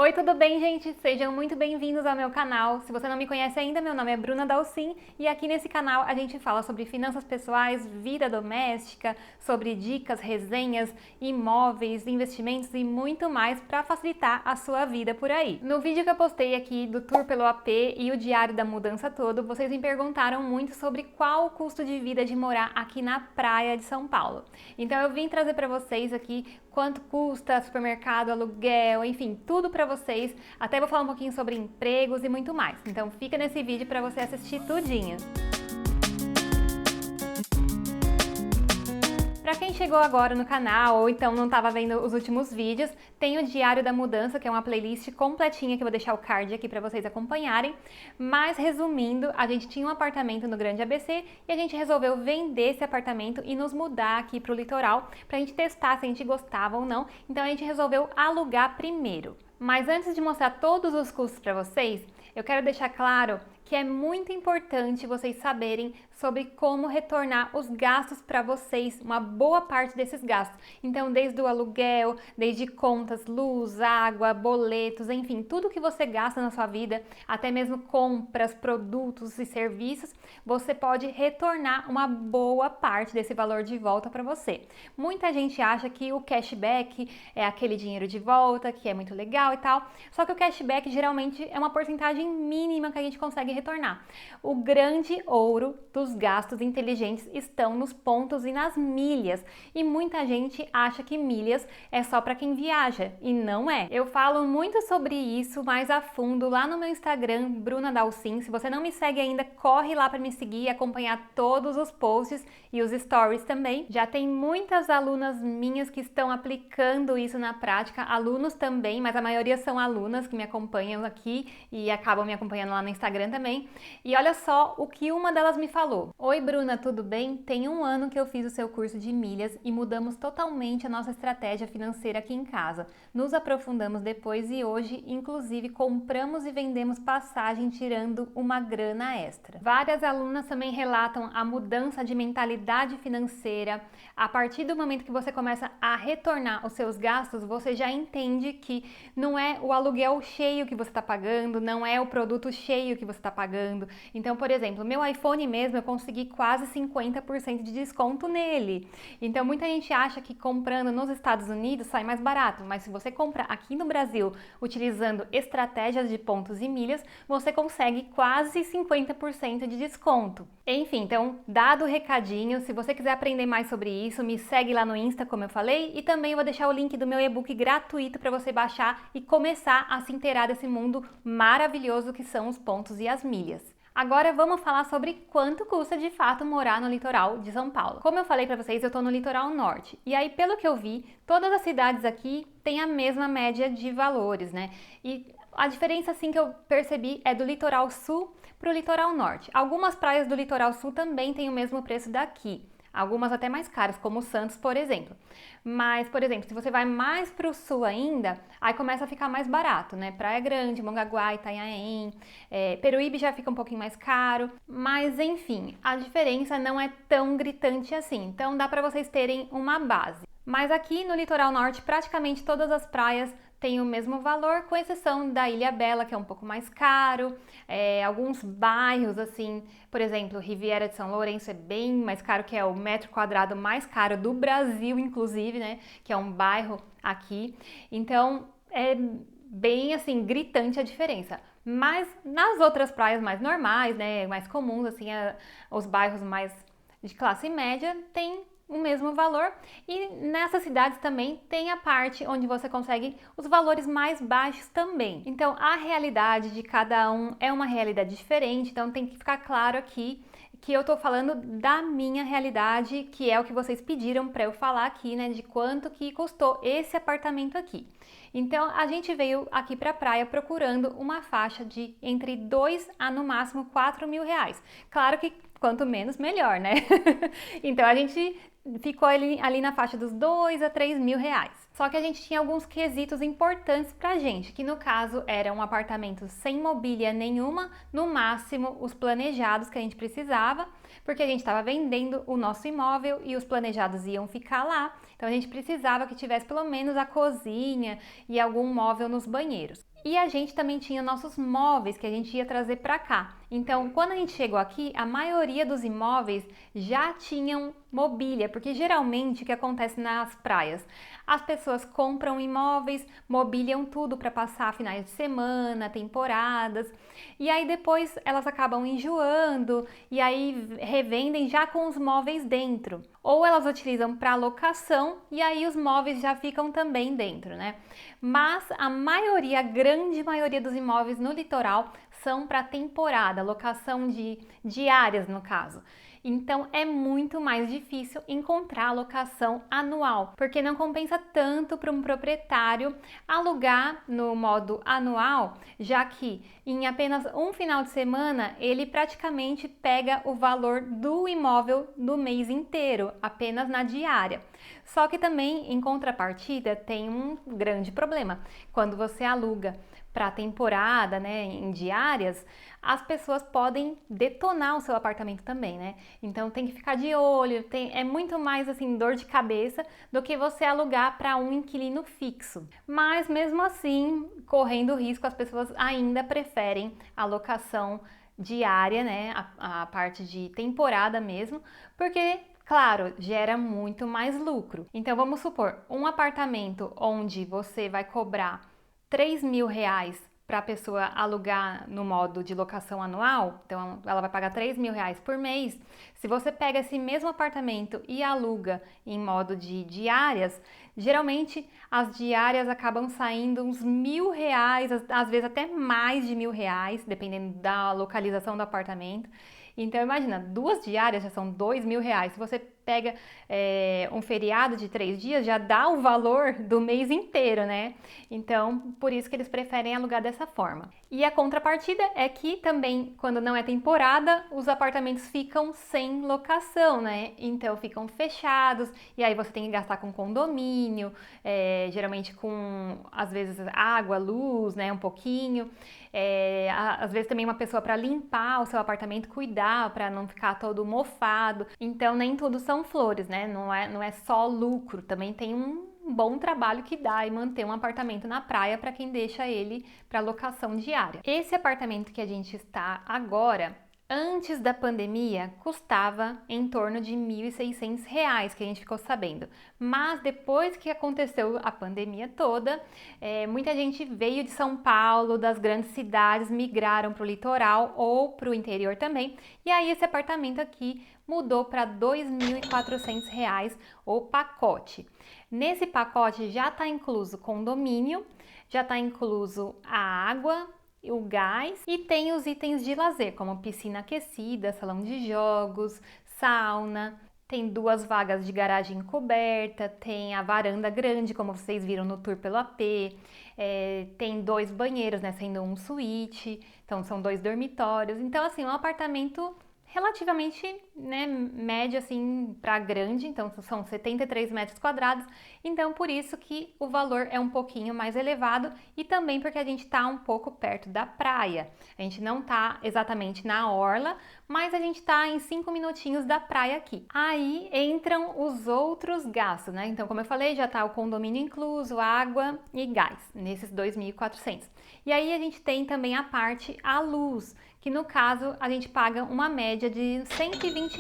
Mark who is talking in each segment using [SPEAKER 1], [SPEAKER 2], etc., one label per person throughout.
[SPEAKER 1] Oi, tudo bem, gente? Sejam muito bem-vindos ao meu canal. Se você não me conhece ainda, meu nome é Bruna Dalcin e aqui nesse canal a gente fala sobre finanças pessoais, vida doméstica, sobre dicas, resenhas, imóveis, investimentos e muito mais para facilitar a sua vida por aí. No vídeo que eu postei aqui do tour pelo AP e o diário da mudança todo, vocês me perguntaram muito sobre qual o custo de vida de morar aqui na praia de São Paulo. Então eu vim trazer para vocês aqui quanto custa supermercado, aluguel, enfim, tudo para vocês. Até vou falar um pouquinho sobre empregos e muito mais. Então fica nesse vídeo para você assistir tudinho. Para quem chegou agora no canal ou então não estava vendo os últimos vídeos, tem o Diário da Mudança, que é uma playlist completinha que eu vou deixar o card aqui para vocês acompanharem. Mas resumindo, a gente tinha um apartamento no Grande ABC e a gente resolveu vender esse apartamento e nos mudar aqui para o litoral para a gente testar se a gente gostava ou não. Então a gente resolveu alugar primeiro. Mas antes de mostrar todos os custos para vocês, eu quero deixar claro que é muito importante vocês saberem sobre como retornar os gastos para vocês, uma boa parte desses gastos. Então, desde o aluguel, desde contas, luz, água, boletos, enfim, tudo que você gasta na sua vida, até mesmo compras, produtos e serviços, você pode retornar uma boa parte desse valor de volta para você. Muita gente acha que o cashback é aquele dinheiro de volta, que é muito legal e tal, só que o cashback geralmente é uma porcentagem mínima que a gente consegue retornar. O grande ouro dos gastos inteligentes estão nos pontos e nas milhas. E muita gente acha que milhas é só para quem viaja, e não é. Eu falo muito sobre isso mais a fundo lá no meu Instagram, Bruna Dalcin. Se você não me segue ainda, corre lá para me seguir e acompanhar todos os posts e os stories também. Já tem muitas alunas minhas que estão aplicando isso na prática, alunos também, mas a maioria são alunas que me acompanham aqui e acabam me acompanhando lá no Instagram também. E olha só o que uma delas me falou. Oi Bruna, tudo bem? Tem um ano que eu fiz o seu curso de milhas e mudamos totalmente a nossa estratégia financeira aqui em casa. Nos aprofundamos depois e hoje, inclusive, compramos e vendemos passagem tirando uma grana extra. Várias alunas também relatam a mudança de mentalidade financeira. A partir do momento que você começa a retornar os seus gastos, você já entende que não é o aluguel cheio que você está pagando, não é o produto cheio que você está pagando. Então, por exemplo, meu iPhone mesmo, eu consegui quase 50% de desconto nele. Então, muita gente acha que comprando nos Estados Unidos sai mais barato, mas se você compra aqui no Brasil utilizando estratégias de pontos e milhas, você consegue quase 50% de desconto. Enfim, então, dado o recadinho, se você quiser aprender mais sobre isso, me segue lá no Insta, como eu falei, e também eu vou deixar o link do meu e-book gratuito para você baixar e começar a se inteirar desse mundo maravilhoso que são os pontos e as milhas. Agora vamos falar sobre quanto custa de fato morar no litoral de São Paulo. Como eu falei para vocês, eu tô no litoral norte. E aí, pelo que eu vi, todas as cidades aqui têm a mesma média de valores, né? E a diferença assim que eu percebi é do litoral sul para o litoral norte. Algumas praias do litoral sul também têm o mesmo preço daqui. Algumas até mais caras, como Santos, por exemplo. Mas, por exemplo, se você vai mais para o sul ainda, aí começa a ficar mais barato, né? Praia Grande, Mongaguá, Itanhaém, Peruíbe já fica um pouquinho mais caro. Mas, enfim, a diferença não é tão gritante assim. Então, dá para vocês terem uma base. Mas aqui no litoral norte, praticamente todas as praias têm o mesmo valor, com exceção da Ilha Bela, que é um pouco mais caro. Alguns bairros, assim, por exemplo, Riviera de São Lourenço é bem mais caro, que é o metro quadrado mais caro do Brasil, inclusive, né? Que é um bairro aqui. Então, é bem, assim, gritante a diferença. Mas nas outras praias mais normais, né, mais comuns, assim, os bairros mais de classe média, tem o mesmo valor, e nessas cidades também tem a parte onde você consegue os valores mais baixos também. Então a realidade de cada um é uma realidade diferente, então tem que ficar claro aqui que eu tô falando da minha realidade, que é o que vocês pediram para eu falar aqui, né, de quanto que custou esse apartamento aqui. Então a gente veio aqui para a praia procurando uma faixa de entre 2 a no máximo 4 mil reais. Claro que quanto menos melhor, né? Então a gente ficou ali na faixa dos 2 a 3 mil reais. Só que a gente tinha alguns quesitos importantes pra gente, que no caso era um apartamento sem mobília nenhuma, no máximo os planejados que a gente precisava, porque a gente estava vendendo o nosso imóvel e os planejados iam ficar lá, então a gente precisava que tivesse pelo menos a cozinha e algum móvel nos banheiros. E a gente também tinha nossos móveis que a gente ia trazer para cá. Então, quando a gente chegou aqui, a maioria dos imóveis já tinham mobília, porque geralmente o que acontece nas praias? As pessoas compram imóveis, mobiliam tudo para passar finais de semana, temporadas, e aí depois elas acabam enjoando e aí revendem já com os móveis dentro. Ou elas utilizam para locação e aí os móveis já ficam também dentro, né? Mas a maioria, a grande maioria dos imóveis no litoral são para temporada, locação de diárias no caso. Então é muito mais difícil encontrar locação anual, porque não compensa tanto para um proprietário alugar no modo anual, já que em apenas um final de semana ele praticamente pega o valor do imóvel do mês inteiro, apenas na diária. Só que também, em contrapartida, tem um grande problema. Quando você aluga para temporada, né, em diárias, as pessoas podem detonar o seu apartamento também, né? Então tem que ficar de olho, é muito mais assim dor de cabeça do que você alugar para um inquilino fixo. Mas mesmo assim, correndo risco, as pessoas ainda preferem a locação diária, né, a parte de temporada mesmo, porque claro, gera muito mais lucro. Então vamos supor, um apartamento onde você vai cobrar 3 mil reais para a pessoa alugar no modo de locação anual, então ela vai pagar 3 mil reais por mês. Se você pega esse mesmo apartamento e aluga em modo de diárias, geralmente as diárias acabam saindo uns 1.000 reais, às vezes até mais de 1.000 reais, dependendo da localização do apartamento. Então imagina, 2 diárias já são 2 mil reais. Se você pega um feriado de 3 dias, já dá o valor do mês inteiro, né? Então, por isso que eles preferem alugar dessa forma. E a contrapartida é que também, quando não é temporada, os apartamentos ficam sem locação, né? Então ficam fechados e aí você tem que gastar com condomínio, geralmente com, às vezes, água, luz, né? Um pouquinho. Às vezes também uma pessoa para limpar o seu apartamento, cuidar para não ficar todo mofado. Então nem tudo são flores, né? Não é só lucro, também tem um bom trabalho que dá e manter um apartamento na praia para quem deixa ele para locação diária. Esse apartamento que a gente está agora, antes da pandemia, custava em torno de R$ 1.600, que a gente ficou sabendo. Mas depois que aconteceu a pandemia toda, muita gente veio de São Paulo, das grandes cidades, migraram para o litoral ou para o interior também. E aí esse apartamento aqui mudou para R$ 2.400 o pacote. Nesse pacote já está incluso condomínio, já está incluso a água, o gás e tem os itens de lazer, como piscina aquecida, salão de jogos, sauna, tem 2 vagas de garagem coberta, tem a varanda grande, como vocês viram no tour pelo AP, tem 2 banheiros, né, sendo um suíte, então são 2 dormitórios, então assim, um apartamento relativamente, né, médio assim para grande, então são 73 metros quadrados, então por isso que o valor é um pouquinho mais elevado e também porque a gente está um pouco perto da praia. A gente não está exatamente na orla, mas a gente está em 5 minutinhos da praia aqui. Aí entram os outros gastos, né? Então, como eu falei, já está o condomínio incluso, água e gás, nesses 2.400. E aí a gente tem também a parte a luz, que no caso a gente paga uma média de R$ 120.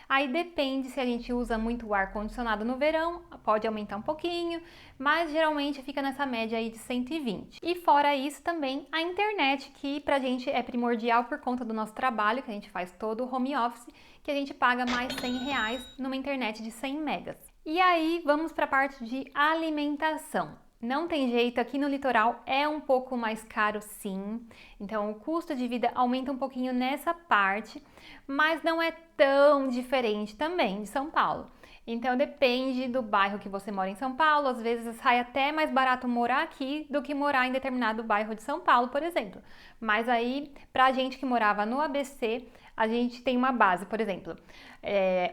[SPEAKER 1] Aí depende se a gente usa muito o ar-condicionado no verão, pode aumentar um pouquinho, mas geralmente fica nessa média aí de 120. E fora isso também a internet, que pra gente é primordial por conta do nosso trabalho, que a gente faz todo o home office, que a gente paga mais R$ 100 numa internet de 100 megas. E aí vamos para a parte de alimentação. Não tem jeito, aqui no litoral é um pouco mais caro sim, então o custo de vida aumenta um pouquinho nessa parte, mas não é tão diferente também de São Paulo. Então depende do bairro que você mora em São Paulo, às vezes sai até mais barato morar aqui do que morar em determinado bairro de São Paulo, por exemplo. Mas aí, pra gente que morava no ABC, a gente tem uma base, por exemplo,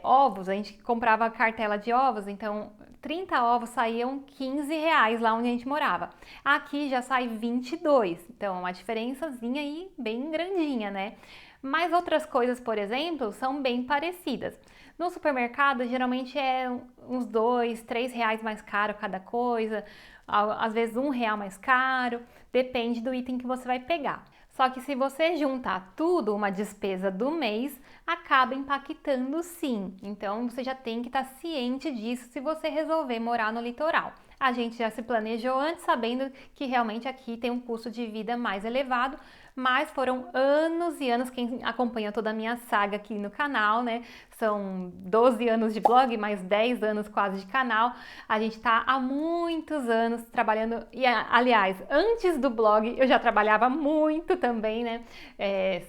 [SPEAKER 1] ovos, a gente comprava cartela de ovos, então 30 ovos saíam R$ 15 lá onde a gente morava. Aqui já sai 22, então uma diferençazinha aí bem grandinha, né? Mas outras coisas, por exemplo, são bem parecidas. No supermercado, geralmente é uns R$ 2, R$ 3 mais caro cada coisa, às vezes R$ 1 mais caro, depende do item que você vai pegar. Só que se você juntar tudo, uma despesa do mês, acaba impactando sim. Então você já tem que estar ciente disso se você resolver morar no litoral. A gente já se planejou antes, sabendo que realmente aqui tem um custo de vida mais elevado, mas foram anos e anos, quem acompanha toda a minha saga aqui no canal, né? São 12 anos de blog, mais 10 anos quase de canal. A gente tá há muitos anos trabalhando, e aliás, antes do blog eu já trabalhava muito também, né?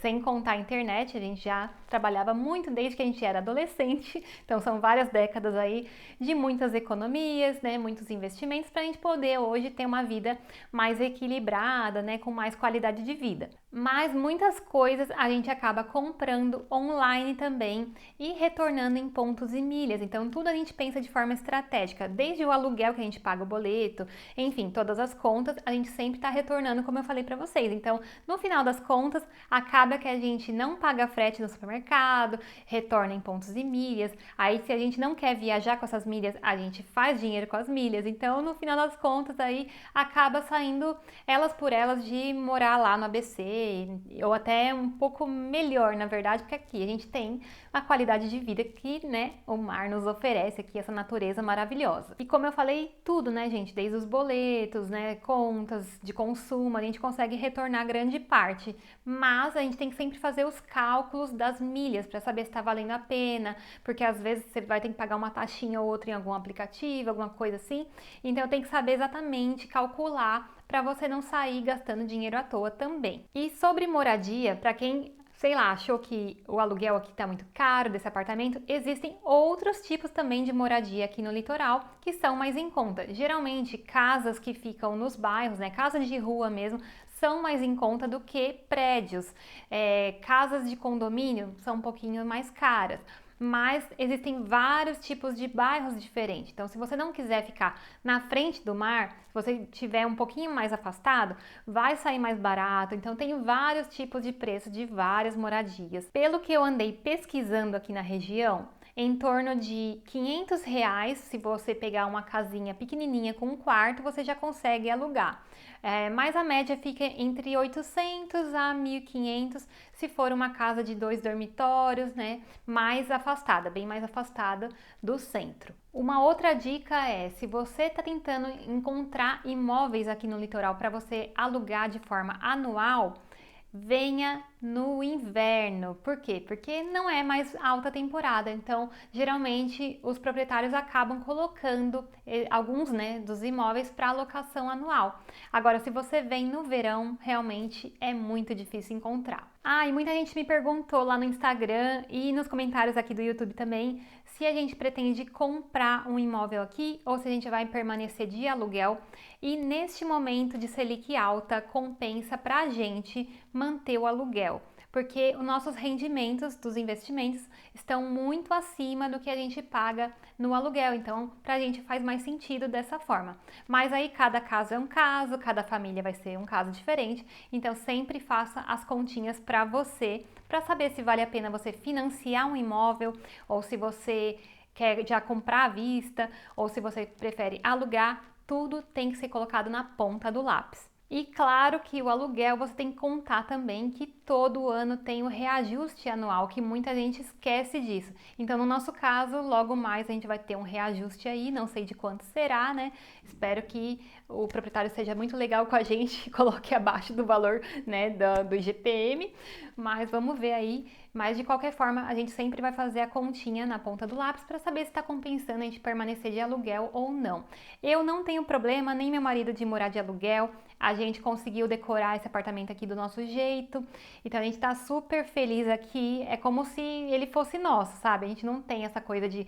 [SPEAKER 1] Sem contar a internet, a gente já trabalhava muito desde que a gente era adolescente, então são várias décadas aí de muitas economias, né? Muitos investimentos para a gente poder hoje ter uma vida mais equilibrada, né? Com mais qualidade de vida. Mas muitas coisas a gente acaba comprando online também e retornando em pontos e milhas. Então tudo a gente pensa de forma estratégica, desde o aluguel que a gente paga o boleto, enfim, todas as contas, a gente sempre está retornando, como eu falei para vocês. Então, no final das contas, acaba que a gente não paga frete no supermercado, retorna em pontos e milhas. Aí, se a gente não quer viajar com essas milhas, a gente faz dinheiro com as milhas. Então, no final das contas, aí acaba saindo elas por elas de morar lá no ABC, ou até um pouco melhor, na verdade, porque aqui a gente tem a qualidade de vida que, né, o mar nos oferece aqui, essa natureza maravilhosa. E como eu falei, tudo, né, gente, desde os boletos, né, contas de consumo, a gente consegue retornar grande parte, mas a gente tem que sempre fazer os cálculos das milhas para saber se está valendo a pena, porque às vezes você vai ter que pagar uma taxinha ou outra em algum aplicativo, alguma coisa assim, então tem que saber exatamente calcular para você não sair gastando dinheiro à toa também. E sobre moradia, para quem, sei lá, achou que o aluguel aqui está muito caro desse apartamento, existem outros tipos também de moradia aqui no litoral que são mais em conta. Geralmente, casas que ficam nos bairros, né, casas de rua mesmo, são mais em conta do que prédios. Casas de condomínio são um pouquinho mais caras. Mas existem vários tipos de bairros diferentes. Então, se você não quiser ficar na frente do mar, se você estiver um pouquinho mais afastado, vai sair mais barato. Então, tem vários tipos de preço de várias moradias. Pelo que eu andei pesquisando aqui na região, em torno de R$ 500, se você pegar uma casinha pequenininha com um quarto, você já consegue alugar. Mas a média fica entre 800 a 1.500 se for uma casa de 2 dormitórios, né, mais afastada, bem mais afastada do centro. Uma outra dica é, se você está tentando encontrar imóveis aqui no litoral para você alugar de forma anual, venha no inverno. Por quê? Porque não é mais alta temporada, então geralmente os proprietários acabam colocando alguns, né, dos imóveis para alocação anual. Agora, se você vem no verão, realmente é muito difícil encontrar. E muita gente me perguntou lá no Instagram e nos comentários aqui do YouTube também se a gente pretende comprar um imóvel aqui ou se a gente vai permanecer de aluguel. E neste momento de Selic alta, compensa para a gente manter o aluguel, porque os nossos rendimentos dos investimentos estão muito acima do que a gente paga no aluguel, então para a gente faz mais sentido dessa forma. Mas aí cada caso é um caso, cada família vai ser um caso diferente, então sempre faça as continhas para você, para saber se vale a pena você financiar um imóvel ou se você quer já comprar à vista ou se você prefere alugar. Tudo tem que ser colocado na ponta do lápis. E claro que o aluguel você tem que contar também que todo ano tem o reajuste anual, que muita gente esquece disso. Então, no nosso caso, logo mais a gente vai ter um reajuste aí, não sei de quanto será, né? Espero que o proprietário seja muito legal com a gente e coloque abaixo do valor, né, do IGPM, mas vamos ver aí. Mas de qualquer forma, a gente sempre vai fazer a continha na ponta do lápis para saber se está compensando a gente permanecer de aluguel ou não. Eu não tenho problema, nem meu marido, de morar de aluguel. A gente conseguiu decorar esse apartamento aqui do nosso jeito, então a gente tá super feliz aqui, é como se ele fosse nosso, sabe? A gente não tem essa coisa de,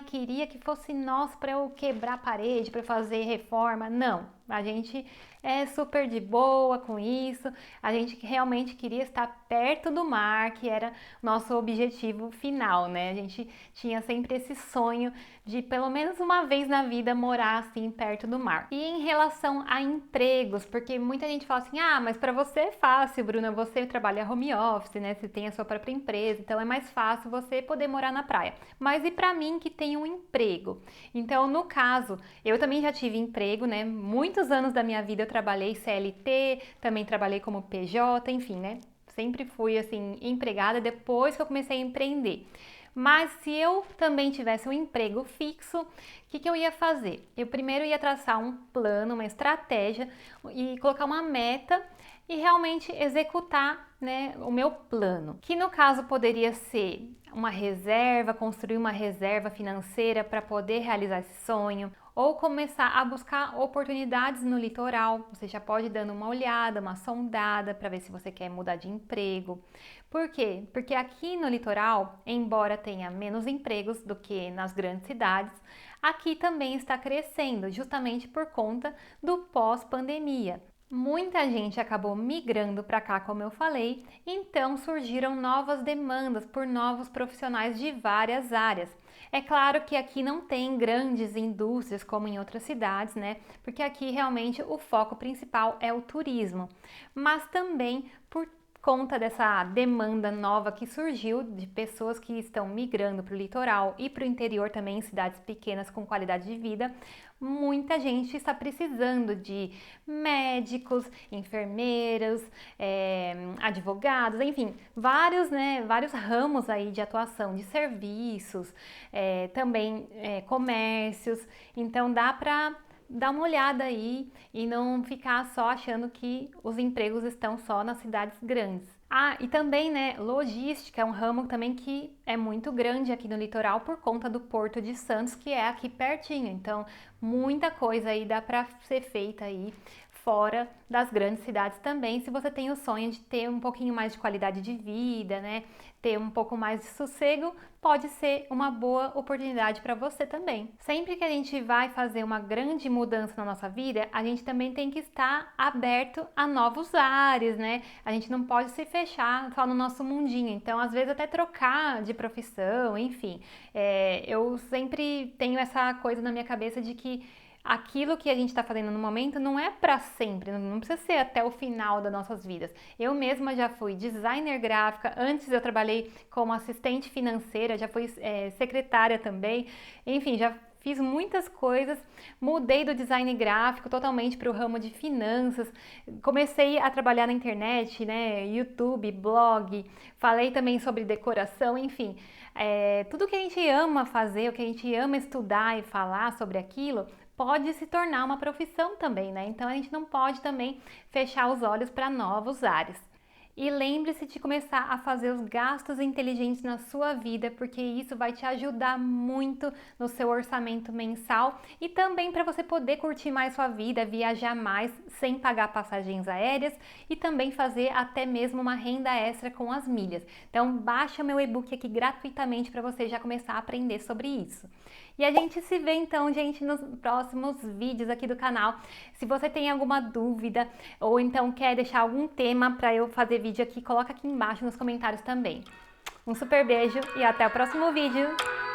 [SPEAKER 1] queria que fosse nosso para eu quebrar a parede, para fazer reforma, não. A gente é super de boa com isso, a gente realmente queria estar perto do mar, que era nosso objetivo final, né? A gente tinha sempre esse sonho de pelo menos uma vez na vida morar assim perto do mar. E em relação a empregos, porque muita gente fala assim: "Ah, mas para você é fácil, Bruna, você trabalha home office, né? Você tem a sua própria empresa, então é mais fácil você poder morar na praia". Mas e para mim que tenho um emprego? Então, no caso, eu também já tive emprego, né? Muitos anos da minha vida eu trabalhei CLT, também trabalhei como PJ, enfim, né? Sempre fui assim empregada depois que eu comecei a empreender. Mas se eu também tivesse um emprego fixo, o que eu ia fazer? Eu primeiro ia traçar um plano, uma estratégia e colocar uma meta e realmente executar, né, o meu plano. Que no caso poderia ser uma reserva, construir uma reserva financeira para poder realizar esse sonho, ou começar a buscar oportunidades no litoral. Você já pode ir dando uma olhada, uma sondada para ver se você quer mudar de emprego. Por quê? Porque aqui no litoral, embora tenha menos empregos do que nas grandes cidades, aqui também está crescendo, justamente por conta do pós-pandemia. Muita gente acabou migrando para cá, como eu falei, então surgiram novas demandas por novos profissionais de várias áreas. É claro que aqui não tem grandes indústrias como em outras cidades, né? Porque aqui realmente o foco principal é o turismo, mas também por conta dessa demanda nova que surgiu de pessoas que estão migrando para o litoral e para o interior também, em cidades pequenas com qualidade de vida, muita gente está precisando de médicos, enfermeiros, advogados, enfim, vários ramos aí de atuação, de serviços, também comércios. Então dá para dar uma olhada aí e não ficar só achando que os empregos estão só nas cidades grandes. Ah, e também, né, logística é um ramo também que é muito grande aqui no litoral por conta do Porto de Santos, que é aqui pertinho. Então, muita coisa aí dá para ser feita aí fora das grandes cidades também, se você tem o sonho de ter um pouquinho mais de qualidade de vida, né? Ter um pouco mais de sossego, pode ser uma boa oportunidade para você também. Sempre que a gente vai fazer uma grande mudança na nossa vida, a gente também tem que estar aberto a novos ares, né? A gente não pode se fechar só no nosso mundinho. Então, às vezes, até trocar de profissão, enfim. Eu sempre tenho essa coisa na minha cabeça de que aquilo que a gente está fazendo no momento não é para sempre, não precisa ser até o final das nossas vidas. Eu mesma já fui designer gráfica, antes eu trabalhei como assistente financeira, já fui secretária também, enfim, já fiz muitas coisas, mudei do design gráfico totalmente para o ramo de finanças, comecei a trabalhar na internet, né, YouTube, blog, falei também sobre decoração, enfim, tudo que a gente ama fazer, o que a gente ama estudar e falar sobre aquilo, pode se tornar uma profissão também, né? Então a gente não pode também fechar os olhos para novos ares. E lembre-se de começar a fazer os gastos inteligentes na sua vida, porque isso vai te ajudar muito no seu orçamento mensal e também para você poder curtir mais sua vida, viajar mais sem pagar passagens aéreas e também fazer até mesmo uma renda extra com as milhas. Então baixa o meu e-book aqui gratuitamente para você já começar a aprender sobre isso. E a gente se vê então, gente, nos próximos vídeos aqui do canal. Se você tem alguma dúvida ou então quer deixar algum tema para eu fazer vídeo aqui, coloca aqui embaixo nos comentários também. Um super beijo e até o próximo vídeo!